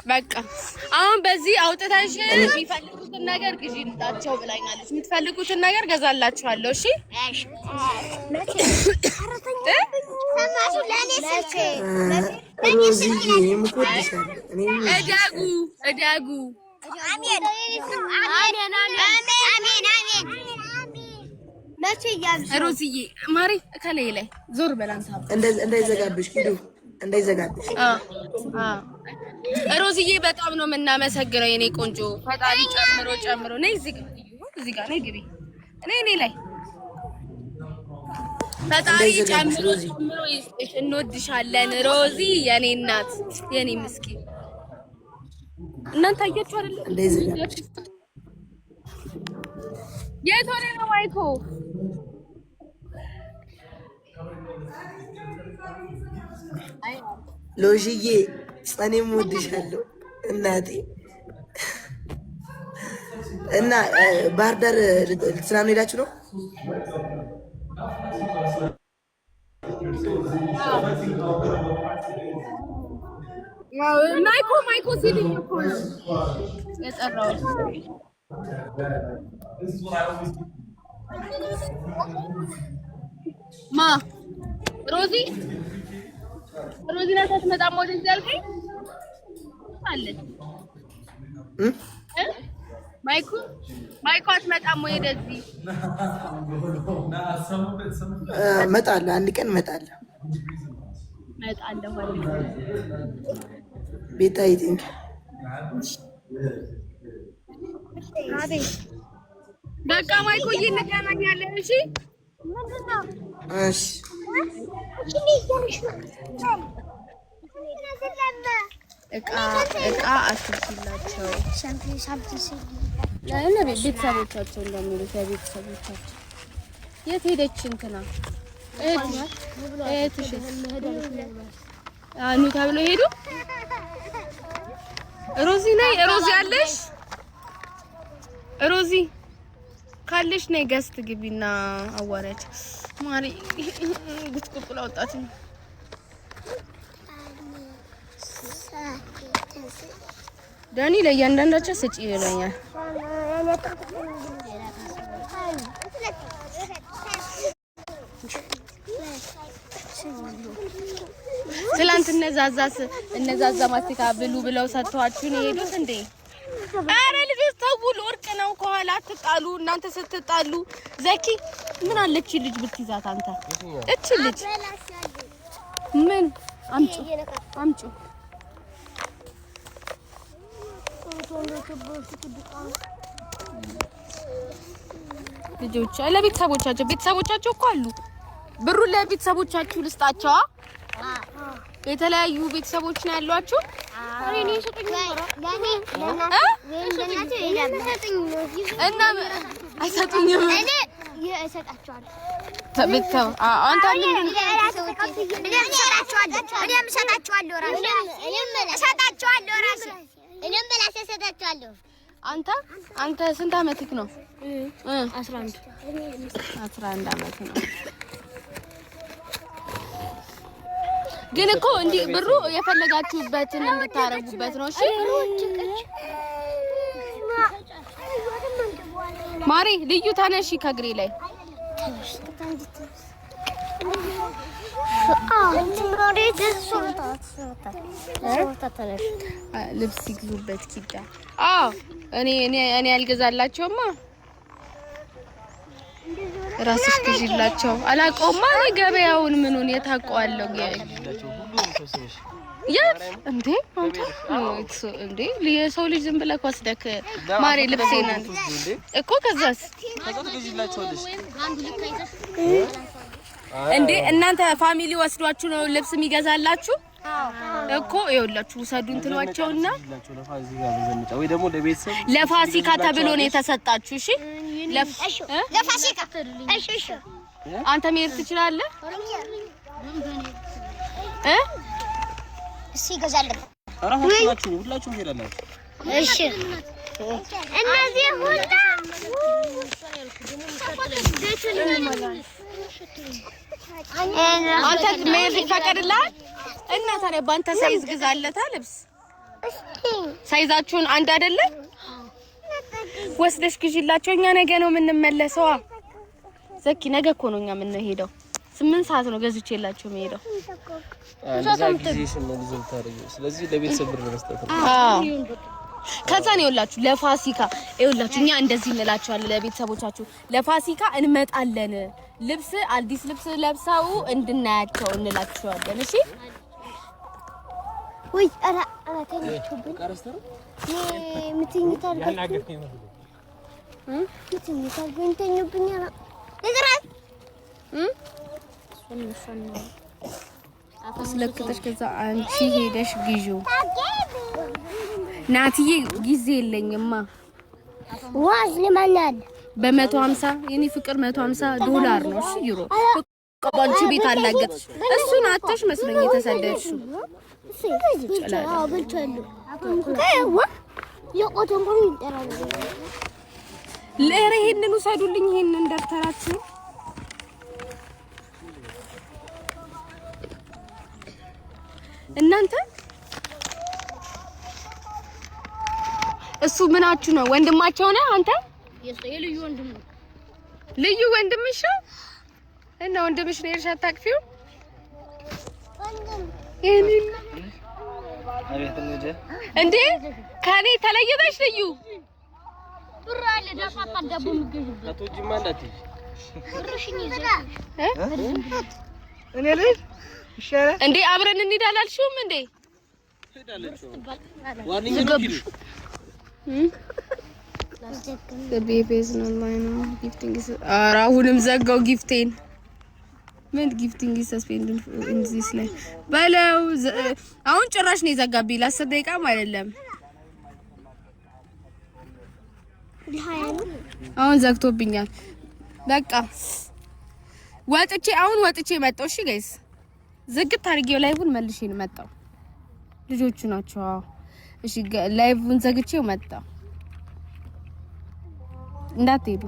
በቃ አሁን በዚህ አውጥተሽ የሚፈልጉትን ነገር ግዢላቸው ብላኛለች። የምትፈልጉትን ነገር ገዛላችኋለሁ። እሺ እደጉ አሜን አሜን አሜን ሮዝዬ ማሪ ከላይ ላይ ዞር በላንታ እንዳይዘጋብሽ ኪዱ እንዳይዘጋብሽ። ሮዝዬ በጣም ነው የምናመሰግነው የኔ ቆንጆ። ፈጣሪ ጨምሮ ነይ እዚህ ጋር ነይ ግቢ ነይ ላይ ፈጣሪ ጨምሮ ይስጥሽ። እንወድሻለን ሮዚ የኔ እናት የኔ ምስኪን። እናንተ አያችሁ አይደል? እንዳይዘጋብሽ የት ሆነ ነው ማይኮ? ሎሽዬ እኔም እወድሻለሁ እናቴ። እና ባህር ዳር ልትዝናኑ ሄዳችሁ ነው? ማይኮ ሲልኝ እኮ ነው የጠራሁት። ማ ሮዚ ናት አትመጣም ወደዚህ አልከኝ አለች። ማይኮ አትመጣም ወደዚህ። እመጣለሁ አንድ ቀን እመጣለሁ። ቤታዬ ቲንክ በቃ ማይኮዬ እንገናኛለን። እሺ እሺ እቃ አትርፊላቸው ቤተሰቦቻቸው እንደሚሉት የቤተሰቦቻቸው የት ሄደች እንትና እህትሽ ኑ ተብሎ ሄዱ። ሮዚ ነይ ሮዚ አለሽ? ሮዚ ካለሽ ነይ ገስት ግቢና አዋራች ማሪ ጉትቁጥላ ወጣት ነው። ዳኒ ለእያንዳንዳቸው ስጪ ይለኛል። ትላንት እነዛዛ ማስቲካ ብሉ ብለው ሰጥቷችሁ ነው የሄዱት እንዴ? አረ ልጆች ተው፣ ለወርቅ ነው ከኋላ አትጣሉ። እናንተ ስትጣሉ ዘኪ ምን አለች ልጅ ብትይዛት አንተ እቺ ልጅ ምን አምጪ ልጆች ቤተሰቦቻቸው እኮ አሉ። ብሩን ለቤተሰቦቻችሁ ልስጣቸው። የተለያዩ ቤተሰቦች ነው ያሏችሁ። አሬ ነው ሰጠኝ እና አይሰጡኝም። እኔ እሰጣቸዋለሁ። ተበተው አንተ ምን እሰጣቸዋለሁ። አንተ ስንት አመትክ ነው? 11 አመት ነው። ግን እኮ እንዲህ ብሩ የፈለጋችሁበትን እንድታረጉበት ነው። እሺ ማሪ ልዩ ተነሺ ከግሬ ላይ ልብስ ይግዙበት ኪዳ። እኔ ያልገዛላቸውማ ራስሽ ግዢላቸው። አላውቀውማ ገበያውን ምኑን የታውቀዋለሁ። እንዴ አንተ የሰው ልጅ ዝም ብለህ ወስደክ ማሬ ልብሴና እኮ ከዛስ እንዴ እናንተ ፋሚሊ ወስዷችሁ ነው ልብስ የሚገዛላችሁ እኮ? ይኸውላችሁ ውሰዱን ትሏቸውና ለፋሲካ ተብሎ ነው የተሰጣችሁ። እሺ ለፋሲካ እሺ አንተ መሄድ ትችላለህ እሺ ገዛለሁ። ሁላችሁም ሄዳላችሁ። እሺ እነዚህ ሁላ አንተ መሄድ ይፈቀድልሃል እና ታዲያ ባንተ ሳይዝ ግዛለታ ልብስ ሳይዛችሁን አንድ አይደለም ወስደሽ ግዢላቸው እኛ ነገ ነው የምንመለሰው ዘኪ ነገ እኮ ነው እኛ የምንሄደው 8 ሰዓት ነው ገዝቼላችሁ የምሄደው ስለዚህ ለቤተሰብ ብር መስጠት ነው ከዛ ነው ይኸውላችሁ ለፋሲካ ይኸውላችሁ እኛ እንደዚህ እንላችኋለን ለቤተሰቦቻችሁ ለፋሲካ እንመጣለን ልብስ አዲስ ልብስ ለብሰው እንድናያቸው እንላችኋለን እሺ ወይ አራ ተኝቶብኝ ምትኝታ አልገኝ ምትኝታ አልገኝተኝብኝ አራ ለግራት አስለክተሽ ከዛ አንቺ ሄደሽ ግዢው ናትዬ ጊዜ የለኝማ ዋዝ ለማናል በ150 የኔ ፍቅር $150 ነው እሺ ዩሮ ቆንጆ ቤት አላገጥሽ እሱን አተሽ መስለኝ የተሰደድሽው አዎ ብቻለሁ ከይዋ የቆተን ቆም ይጠራል ለሬ ይሄንን ወሰዱልኝ ይሄንን ደርተራችሁ እናንተ እሱ ምናችሁ ነው ወንድማቸው ነው አንተ የልዩ ወንድም ነው ልዩ ወንድምሽ እና ወንድምሽ ነው እርሻ ታቅፊው ይሄንን እንዴ ከኔ ተለየተሽ ልዩ ብር አለ ዳፋታ ዳቦ ምገኝ አቶጂማ እንዳትይ ብርሽኝ ይዘሽ እኔ ልጅ ይሻላል እንዴ አብረን እንሂድ አላልሽውም እንዴ ሄዳለች ዋርኒንግ ነው ቤቤዝ ነው ማይኑ ጊፍቲንግ አራሁንም ዘጋው ጊፍቴን ምን ጊፍቲንግ ሰስፔንድ ኢንዚስ ላይ ባለው አሁን ጭራሽ ነው የዘጋብኝ ለ10 ደቂቃም አይደለም አሁን ዘግቶብኛል በቃ ወጥቼ መጣሁ እሺ ጋይስ ዝግት አድርጌው ላይቭን መልሼ ነው መጣሁ ልጆቹ ናቸው እሺ ላይቭን ዘግቼው መጣሁ እንዳትሄዱ